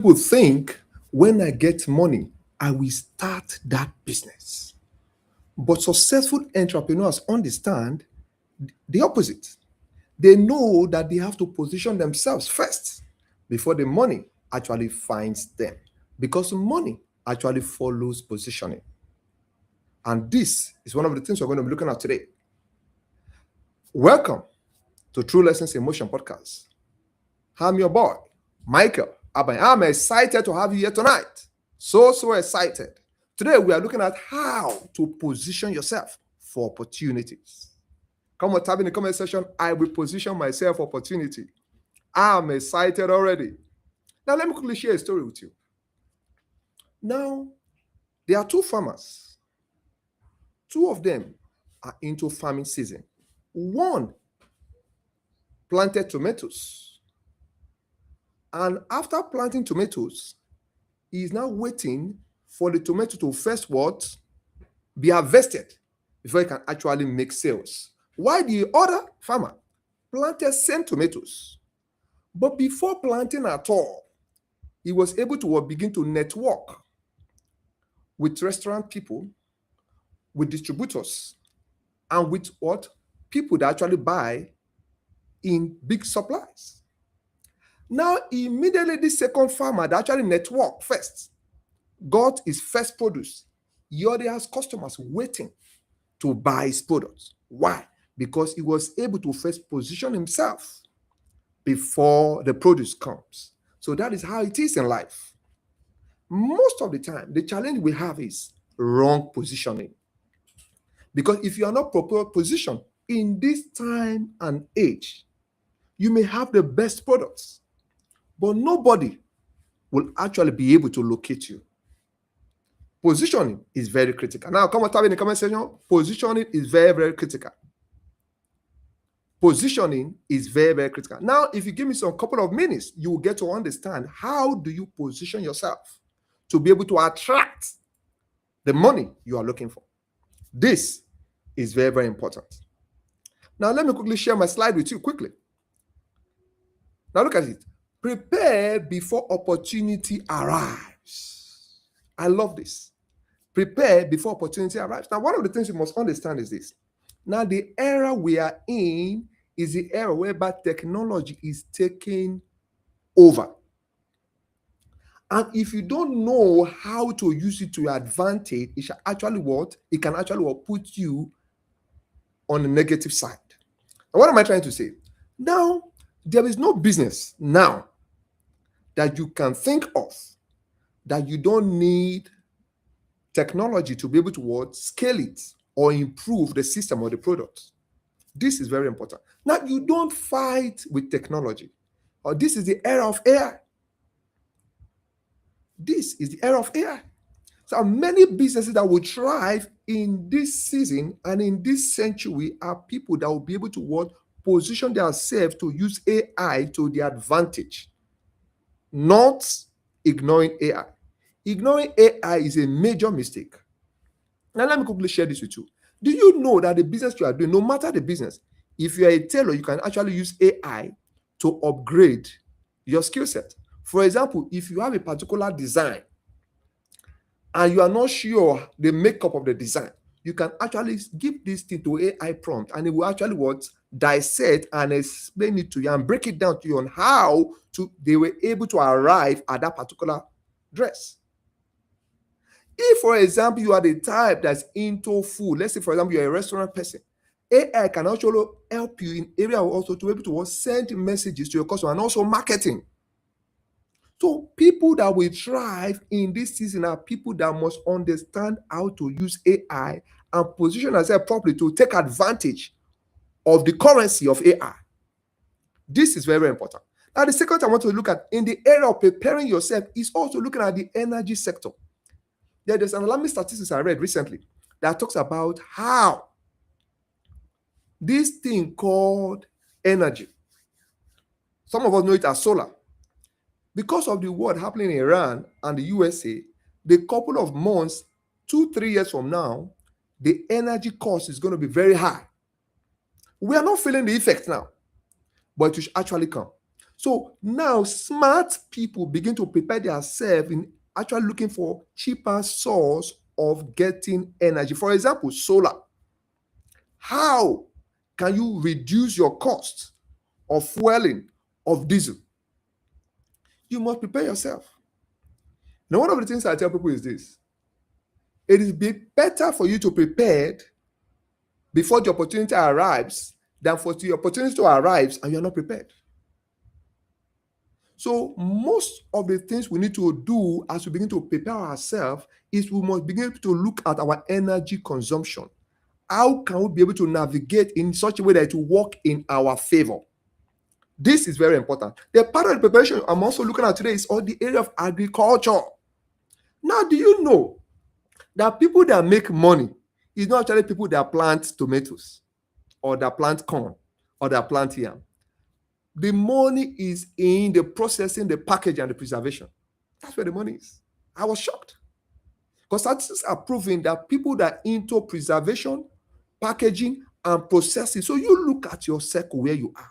People think when I get money, I will start that business. But successful entrepreneurs understand the opposite. They know that they have to position themselves first before the money actually finds them. Because money actually follows positioning. And this is one of the things we're going to be looking at today. Welcome to True Lessons in Motion podcast. I'm your boy, MichaelABANYE. I'm excited to have you here tonight. So excited. Today we are looking at how to position yourself for opportunities. Come on, type in the comment section. I will position myself for opportunity. I'm excited already. Now let me quickly share a story with you. Now, there are two farmers. Two of them are into farming season. One planted tomatoes. And after planting tomatoes, he is now waiting for the tomato to first what? Be harvested before he can actually make sales. While the other farmer planted same tomatoes. But before planting at all, he was able to begin to network with restaurant people, with distributors, and with what? People that actually buy in big supplies. Now, immediately, this second farmer that actually networked first got his first produce. He already has customers waiting to buy his products. Why? Because he was able to first position himself before the produce comes. So that is how it is in life. Most of the time, the challenge we have is wrong positioning. Because if you are not properly positioned in this time and age, you may have the best products, but nobody will actually be able to locate you. Positioning is very critical. Now, come on, type in the comment section. Positioning is very critical. Positioning is very critical. Now, if you give me some couple of minutes, you will get to understand how do you position yourself to be able to attract the money you are looking for. This is very important. Now, let me quickly share my slide with you quickly. Now, look at it. Prepare before opportunity arrives. I love this. Prepare before opportunity arrives. Now, one of the things you must understand is this. Now, the era we are in is the era whereby technology is taking over. And if you don't know how to use it to your advantage, it shall actually what? It can actually what, put you on the negative side. And what am I trying to say? Now, there is no business now that you can think of that you don't need technology to be able to what? Scale it or improve the system or the product. This is very important. Now, you don't fight with technology. Or this is the era of AI. This is the era of AI. So many businesses that will thrive in this season and in this century are people that will be able to what? Position themselves to use AI to their advantage, not ignoring AI. Ignoring AI is a major mistake. Now, let me quickly share this with you. Do you know that the business you are doing, no matter the business, if you are a tailor, you can actually use AI to upgrade your skill set? For example, if you have a particular design and you are not sure the makeup of the design, you can actually give this thing to AI prompt and it will actually what? Dissect and explain it to you and break it down to you on how they were able to arrive at that particular dress. If, for example, you are the type that's into food, let's say, for example, you're a restaurant person, AI can actually help you in area also to be able to send messages to your customer and also marketing. So people that will thrive in this season are people that must understand how to use AI and position themselves properly to take advantage of the currency of AI. This is very important. Now, the second I want to look at in the area of preparing yourself is also looking at the energy sector. There's an alarming statistics I read recently that talks about how this thing called energy, some of us know it as solar, because of the war happening in Iran and the USA, the couple of months, 2-3 years from now, the energy cost is going to be very high. We are not feeling the effect now, but it should actually come. So now smart people begin to prepare themselves in actually looking for cheaper source of getting energy. For example, solar. How can you reduce your cost of fueling of diesel? You must prepare yourself. Now, one of the things I tell people is this: it is better for you to prepare before the opportunity arrives than for the opportunity to arrive and you're not prepared. So most of the things we need to do as we begin to prepare ourselves is we must begin to look at our energy consumption. How can we be able to navigate in such a way that it will work in our favor? This is very important. The part of the preparation I'm also looking at today is all the area of agriculture. Now, do you know that people that make money is not actually people that plant tomatoes or that plant corn or that plant yam? The money is in the processing, the packaging, and the preservation. That's where the money is. I was shocked because statistics are proving that people that are into preservation, packaging, and processing. So you look at your circle where you are.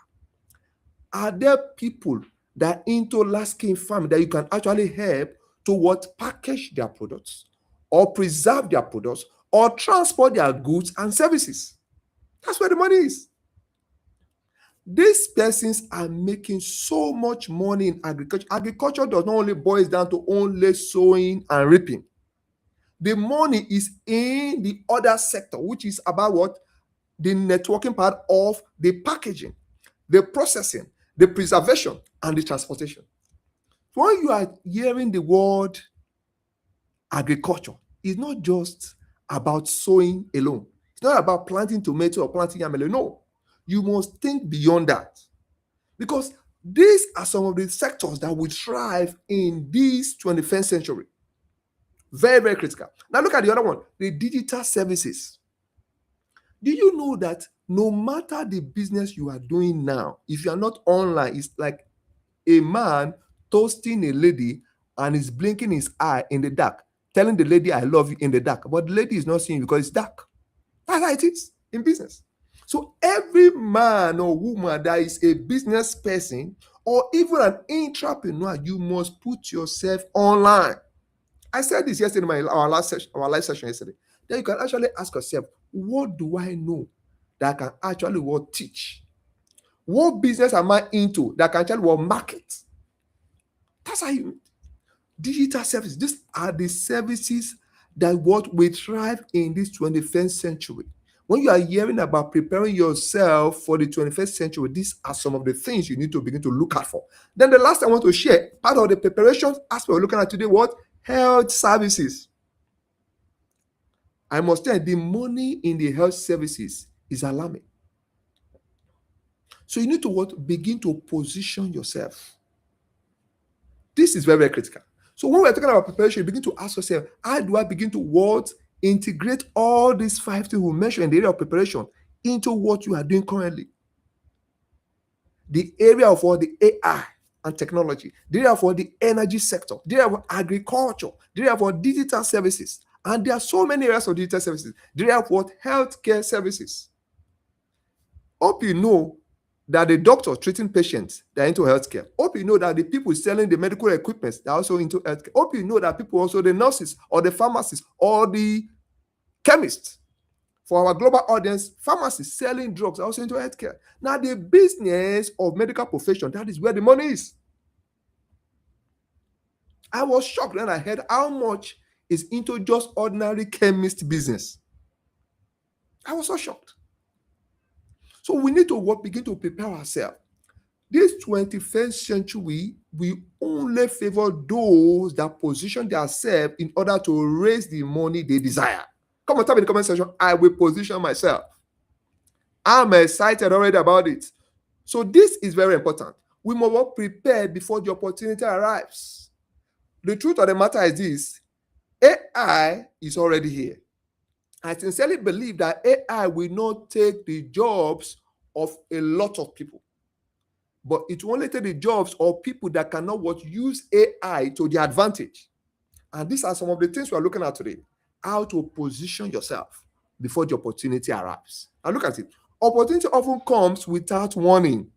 Are there people that are into large-scale farming that you can actually help to what package their products or preserve their products or transport their goods and services? That's where the money is. These persons are making so much money in agriculture. Agriculture does not only boil down to only sowing and reaping. The money is in the other sector, which is about what? The networking part of the packaging, the processing, the preservation, and the transportation. So when you are hearing the word agriculture, it's not just about sowing alone. It's not about planting tomato or planting yam alone. No. You must think beyond that. Because these are some of the sectors that will thrive in this 21st century. Very, very critical. Now look at the other one, the digital services. Do you know that no matter the business you are doing now, if you are not online, it's like a man toasting a lady and is blinking his eye in the dark, telling the lady, I love you in the dark. But the lady is not seeing you because it's dark. That's how it is in business. So every man or woman that is a business person or even an entrepreneur, you must put yourself online. I said this yesterday in our live session yesterday. Then you can actually ask yourself, what do I know that I can actually teach? What business am I into that can actually market? That's how you digital services. These are the services that will thrive in this 21st century. When you are hearing about preparing yourself for the 21st century, these are some of the things you need to begin to look at for. Then the last I want to share, part of the preparation aspect we're looking at today, what? Health services. I must tell you, the money in the health services is alarming. So you need to begin to position yourself. This is very, very critical. So when we're talking about preparation, you begin to ask yourself, how do I begin to integrate all these 5 things we mentioned in the area of preparation into what you are doing currently? The area of the AI and technology, the area of the energy sector, the area of agriculture, the area of digital services. And there are so many areas of digital services. The area of healthcare services. Hope you know that the doctors treating patients, they're into healthcare. Hope you know that the people selling the medical equipment, they're also into healthcare. Hope you know that people also, the nurses or the pharmacists or the chemists. For our global audience, pharmacists selling drugs are also into healthcare. Now, the business of medical profession, that is where the money is. I was shocked when I heard how much is into just ordinary chemist business. I was so shocked. So we need to begin to prepare ourselves. This 21st century, we only favor those that position themselves in order to raise the money they desire. Come on, type in the comment section, I will position myself. I'm excited already about it. So this is very important. We must prepare before the opportunity arrives. The truth of the matter is this: AI is already here. I sincerely believe that AI will not take the jobs of a lot of people, but it will only take the jobs of people that cannot use AI to their advantage. And these are some of the things we are looking at today. How to position yourself before the opportunity arrives. And look at it. Opportunity often comes without warning.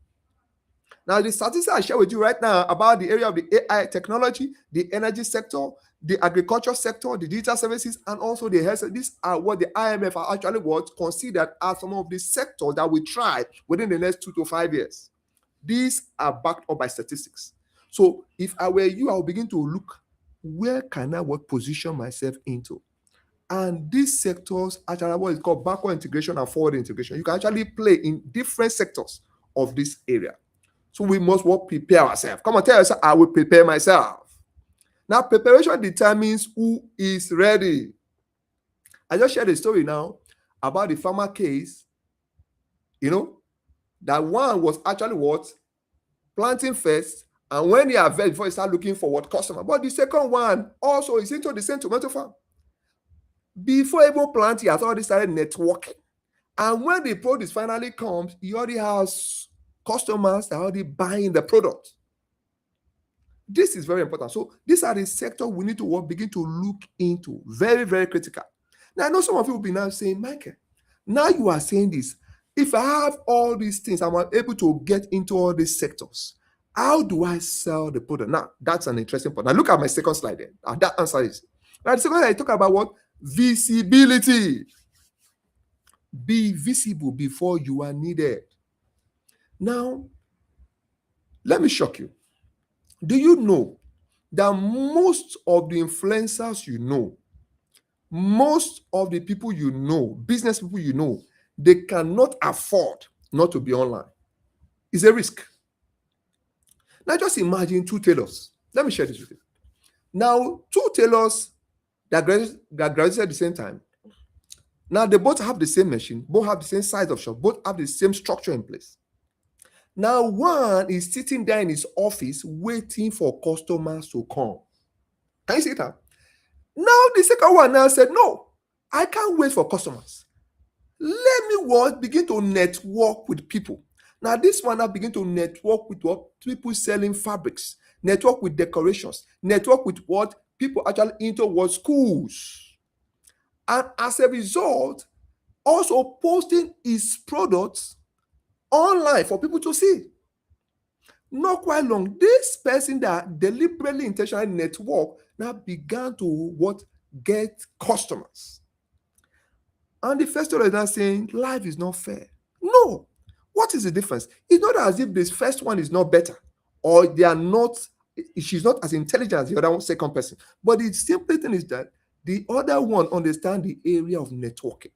Now, the statistics I share with you right now about the area of the AI technology, the energy sector, the agriculture sector, the digital services, and also the health. These are what the IMF are actually what considered as some of the sectors that will thrive within the next 2 to 5 years. These are backed up by statistics. So if I were you, I would begin to look, where can I what position myself into? And these sectors actually what is called backward integration and forward integration. You can actually play in different sectors of this area. So we must what prepare ourselves. Come on, tell yourself, I will prepare myself. Now, preparation determines who is ready. I just shared a story now about the farmer case, that one was actually what? Planting first, and when he harvest, before he start looking for what customer. But the second one also is into the same tomato farm. Before even plant, he has already started networking. And when the produce finally comes, he already has customers that are already buying the product. This is very important. So these are the sectors we need to begin to look into. Very, very critical. Now, I know some of you will be now saying, Michael, now you are saying this. If I have all these things, I'm able to get into all these sectors. How do I sell the product? Now, that's an interesting point. Now, look at my second slide there. That answer is. Now, the second slide, I talk about what? Visibility. Be visible before you are needed. Now, let me shock you. Do you know that most of the influencers most of the people business people they cannot afford not to be online? It's a risk. Now, just imagine two tailors. Let me share this with you. Now, two tailors that graduated at the same time. Now, they both have the same machine, both have the same size of shop, both have the same structure in place. Now, one is sitting there in his office waiting for customers to come. Can you see that? Now, the second one now said, no, I can't wait for customers. Let me begin to network with people. Now, this one now begin to network with what? People selling fabrics, network with decorations, network with what? People actually into what? Schools. And as a result, also posting his products online for people to see. Not quite long, this person that deliberately, intentionally network now began to what? Get customers. And the first one is now saying, life is not fair. No. What is the difference? It's not as if this first one is not better, or they are not, she's not as intelligent as the other one, second person. But the simple thing is that the other one understands the area of networking.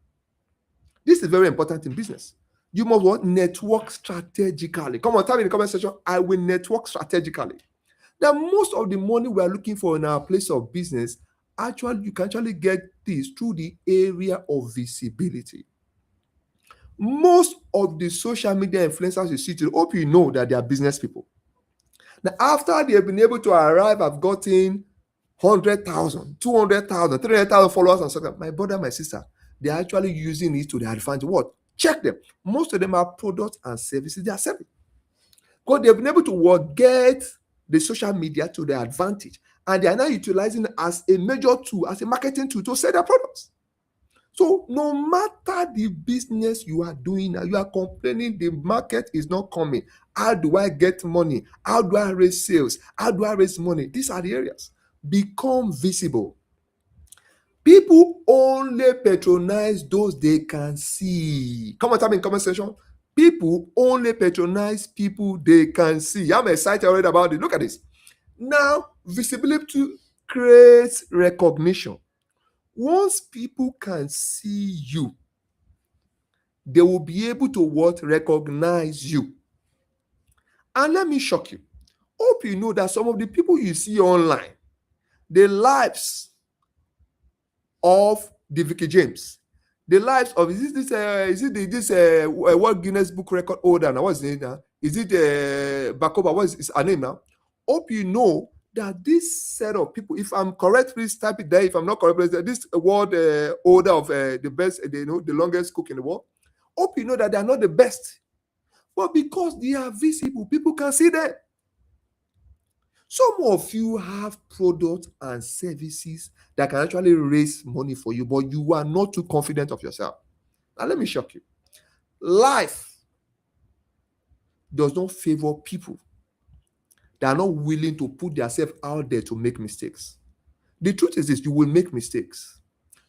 This is very important in business. You must what? Network strategically. Come on, tell me in the comment section, I will network strategically. Now, most of the money we are looking for in our place of business, actually, you can actually get this through the area of visibility. Most of the social media influencers you see today, hope you know that they are business people. Now, after they have been able to arrive, I've gotten 100,000, 200,000, 300,000 followers and so on. My brother, my sister, they're actually using it to their advantage. What? Check them. Most of them are products and services they are selling. Because they've been able to get the social media to their advantage. And they are now utilizing it as a major tool, as a marketing tool to sell their products. So no matter the business you are doing now, you are complaining the market is not coming. How do I get money? How do I raise sales? How do I raise money? These are the areas. Become visible. People only patronize those they can see. Come on, tell me in the comment section. People only patronize people they can see. I'm excited already about it. Look at this. Now, visibility creates recognition. Once people can see you, they will be able to what? Recognize you. And let me shock you. Hope you know that some of the people you see online, the lives of the Vicky James, the lives of this World Guinness Book record holder now? What's his name now? Is it Bakoba? What is her name now? Hope you know that this set of people, if I'm correct, please type it there. If I'm not correct, please, this world holder of the best, the longest cook in the world. Hope you know that they are not the best, but because they are visible, people can see them. Some of you have products and services that can actually raise money for you, but you are not too confident of yourself. Now, let me shock you. Life does not favor people that are not willing to put themselves out there to make mistakes. The truth is this: you will make mistakes.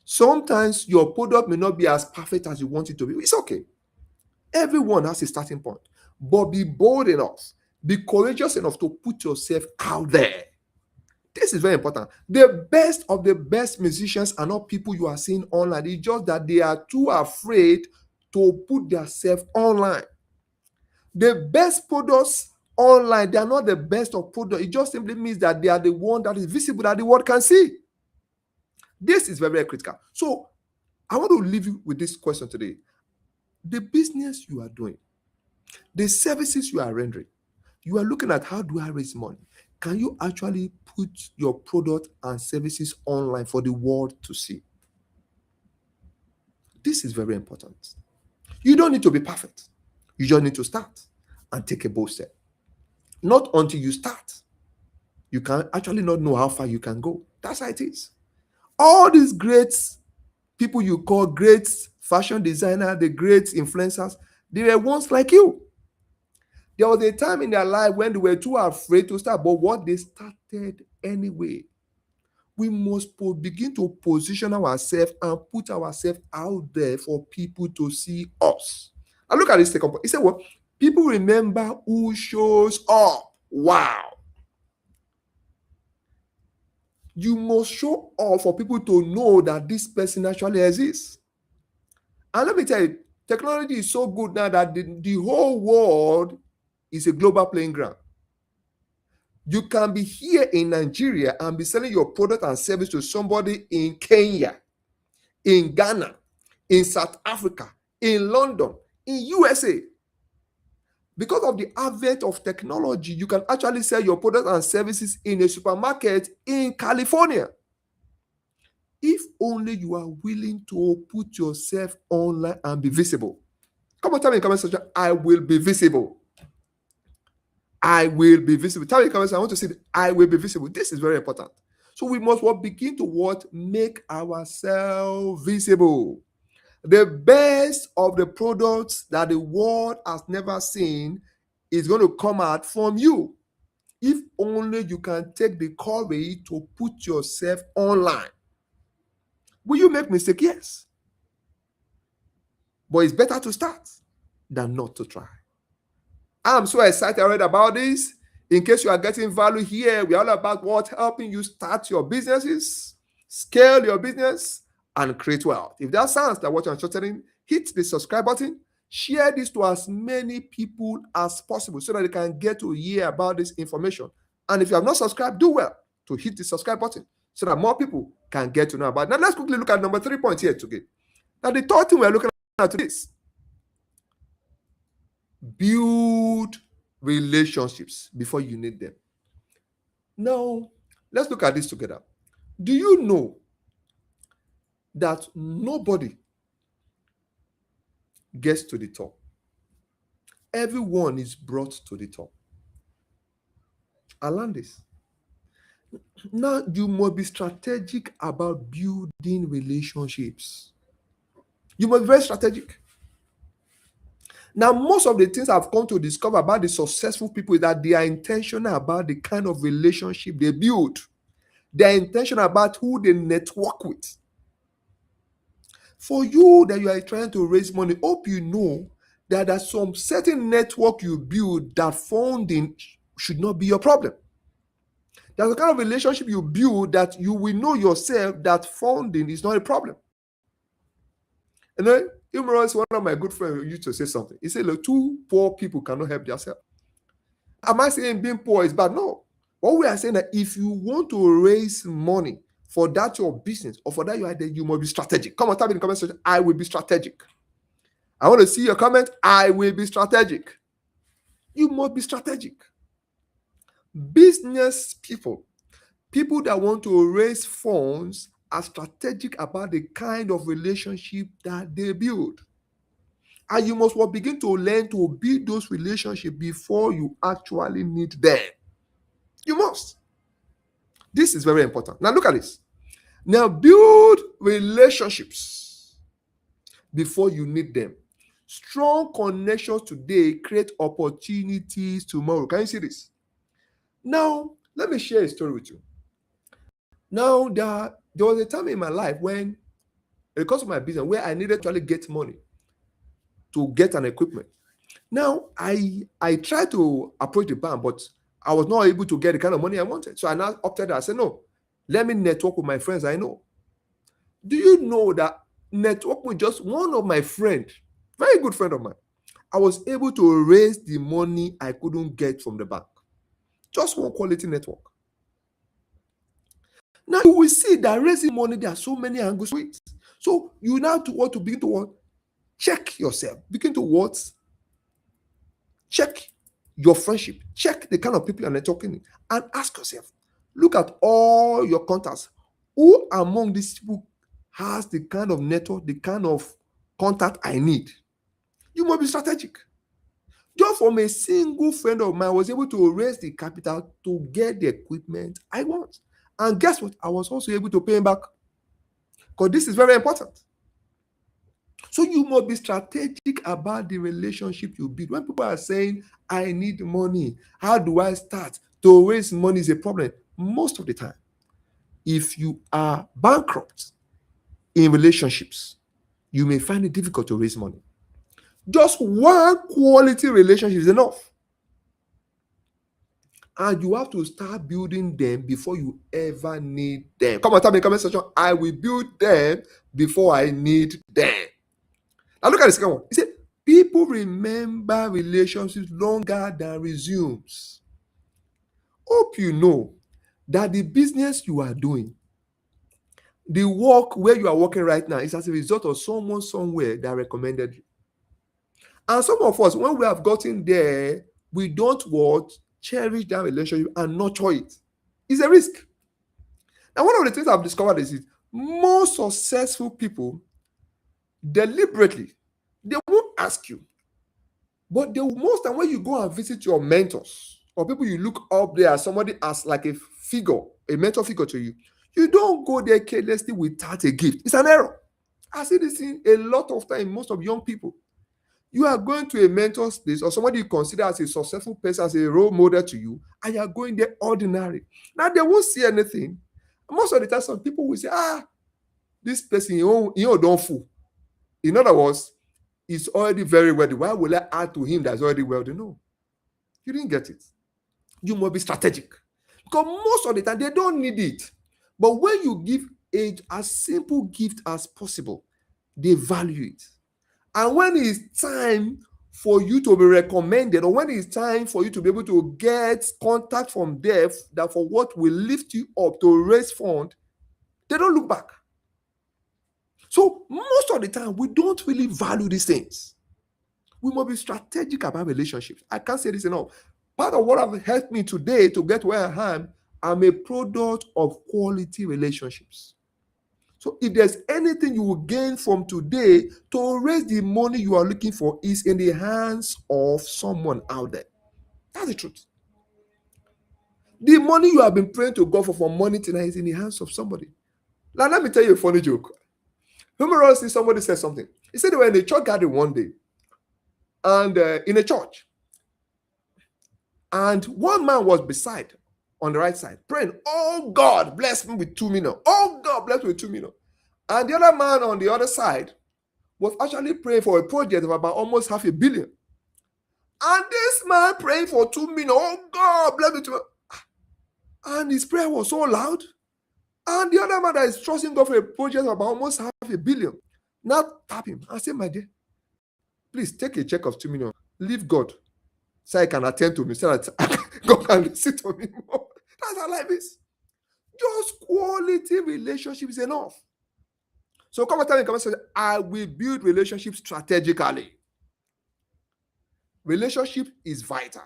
Sometimes your product may not be as perfect as you want it to be. It's okay. Everyone has a starting point. But be bold enough, be courageous enough to put yourself out there. This is very important. The best of the best musicians are not people you are seeing online. It's just that they are too afraid to put themselves online. The best products online, they are not the best of products. It just simply means that they are the one that is visible that the world can see. This is very, very critical. So I want to leave you with this question today. The business you are doing, the services you are rendering, you are looking at, how do I raise money? Can you actually put your product and services online for the world to see? This is very important. You don't need to be perfect. You just need to start and take a bold step. Not until you start, you can actually not know how far you can go. That's how it is. All these great people you call great fashion designer, the great influencers, they were once like you. There was a time in their life when they were too afraid to start, but what they started anyway. We must begin to position ourselves and put ourselves out there for people to see us. And look at this second point. He said, well, people remember who shows up. Wow. You must show up for people to know that this person actually exists. And let me tell you, technology is so good now that the whole world is a global playing ground. You can be here in Nigeria and be selling your product and service to somebody in Kenya, in Ghana, in South Africa, in London, in USA. Because of the advent of technology, you can actually sell your products and services in a supermarket in California. If only you are willing to put yourself online and be visible. Come on, tell me in the comment section, I will be visible. I will be visible. Tell me in the comments, I want to see I will be visible. This is very important. So we must begin to make ourselves visible. The best of the products that the world has never seen is going to come out from you. If only you can take the courage to put yourself online. Will you make mistakes? Yes. But it's better to start than not to try. I'm so excited already about this. In case you are getting value here, we're all about helping you start your businesses, scale your business, and create wealth. If that sounds like what you're interested in, hit the subscribe button. Share this to as many people as possible so that they can get to hear about this information. And if you have not subscribed, do well to hit the subscribe button so that more people can get to know about it. Now, let's quickly look at number 3 point here today. Now, the third thing we're looking at today is build relationships before you need them. Now, let's look at this together. Do you know that nobody gets to the top? Everyone is brought to the top. I learned this. Now, you must be strategic about building relationships. You must be very strategic. Now, most of the things I've come to discover about the successful people is that they are intentional about the kind of relationship they build. They are intentional about who they network with. For you that you are trying to raise money, hope you know that there's some certain network you build that funding should not be your problem. There's a kind of relationship you build that you will know yourself that funding is not a problem. And then, one of my good friends used to say something. He said, look, two poor people cannot help themselves. Am I saying being poor is bad? No. What we are saying that if you want to raise money for that your business or for that your idea, you must be strategic. Come on, type in the comment section, I will be strategic. I want to see your comment, I will be strategic. You must be strategic. Business people that want to raise funds are strategic about the kind of relationship that they build. And you must begin to learn to build those relationships before you actually need them. You must. This is very important. Now look at this. Now build relationships before you need them. Strong connections today create opportunities tomorrow. Can you see this? Now, let me share a story with you. Now, there was a time in my life when, because of my business, where I needed to actually get money to get an equipment. Now, I tried to approach the bank, but I was not able to get the kind of money I wanted. So I now opted. I said, no, let me network with my friends I know. Do you know that network with just one of my friends, very good friend of mine, I was able to raise the money I couldn't get from the bank. Just one quality network. Now you will see that raising money, there are so many angles to it. So you now want to begin to what? Check yourself. Begin to what? Check your friendship. Check the kind of people you're networking and ask yourself. Look at all your contacts. Who among these people has the kind of network, the kind of contact I need? You must be strategic. Just from a single friend of mine, I was able to raise the capital to get the equipment I want. And guess what? I was also able to pay him back. Because this is very important. So you must be strategic about the relationship you build. When people are saying, I need money, how do I start? To raise money is a problem. Most of the time, if you are bankrupt in relationships, you may find it difficult to raise money. Just one quality relationship is enough. And you have to start building them before you ever need them. Come on, tell me in the comment section, I will build them before I need them. Now look at the second one. He said, people remember relationships longer than resumes. Hope you know that the business you are doing, the work where you are working right now, is as a result of someone somewhere that recommended you. And some of us, when we have gotten there, we don't cherish that relationship and nurture it. It's a risk. And one of the things I've discovered is most successful people, deliberately, they won't ask you. But most time when you go and visit your mentors or people you look up there as somebody as like a figure, a mentor figure to you, you don't go there carelessly without a gift. It's an error. I see this in a lot of time, most of young people. You are going to a mentor's place or somebody you consider as a successful person, as a role model to you, and you are going there ordinary. Now, they won't see anything. Most of the time, some people will say, this person, you don't fool. In other words, he's already very wealthy. Why will I add to him that's already wealthy? No, you didn't get it. You must be strategic. Because most of the time, they don't need it. But when you give as simple gift as possible, they value it. And when it's time for you to be recommended, or when it's time for you to be able to get contact from them that for what will lift you up to raise funds, they don't look back. So most of the time, we don't really value these things. We must be strategic about relationships. I can't say this enough. Part of what has helped me today to get where I am, I'm a product of quality relationships. So if there's anything you will gain from today to raise the money you are looking for, is in the hands of someone out there. That's the truth. The money you have been praying to God for money tonight is in the hands of somebody. Now let me tell you a funny joke. Humorously, somebody said something. He said they were in a church gathering one day, and in a church, and one man was beside, on the right side, praying, oh God, bless me with 2 million. Oh God, bless me with 2 million. And the other man on the other side was actually praying for a project of about almost $500 million. And this man praying for 2 million, oh God, bless me 2 million. And his prayer was so loud. And the other man that is trusting God for a project of about almost $500 million, now tap him and say, my dear, please take a check of 2 million. Leave God so I can attend to me, so that God can listen to me more. That's how life is. Just quality relationship is enough. So come and tell me, come and say, I will build relationships strategically. Relationship is vital.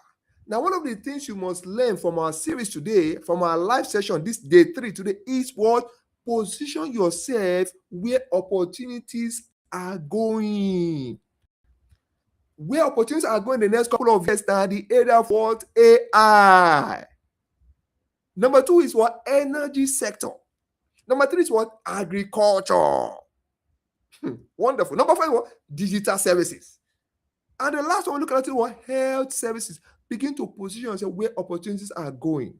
Now, one of the things you must learn from our series today, from our live session, this day 3 today, is what? Position yourself where opportunities are going. Where opportunities are going the next couple of years, now the area of what? AI. Number 2 is what? Energy sector. Number 3 is what? Agriculture. Wonderful. Number 5 is what? Digital services. And the last one, look at it, what health services. Begin to position yourself where opportunities are going.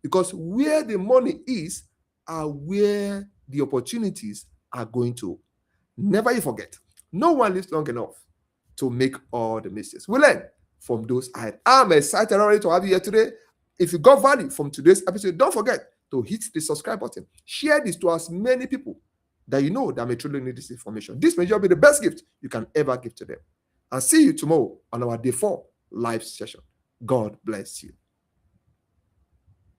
Because where the money is are where the opportunities are going to. Never you forget, no one lives long enough to make all the mistakes. We learn from those ahead. I'm excited already to have you here today. If you got value from today's episode, don't forget to hit the subscribe button. Share this to as many people that you know that may truly need this information. This may just be the best gift you can ever give to them. And see you tomorrow on our day 4 live session. God bless you.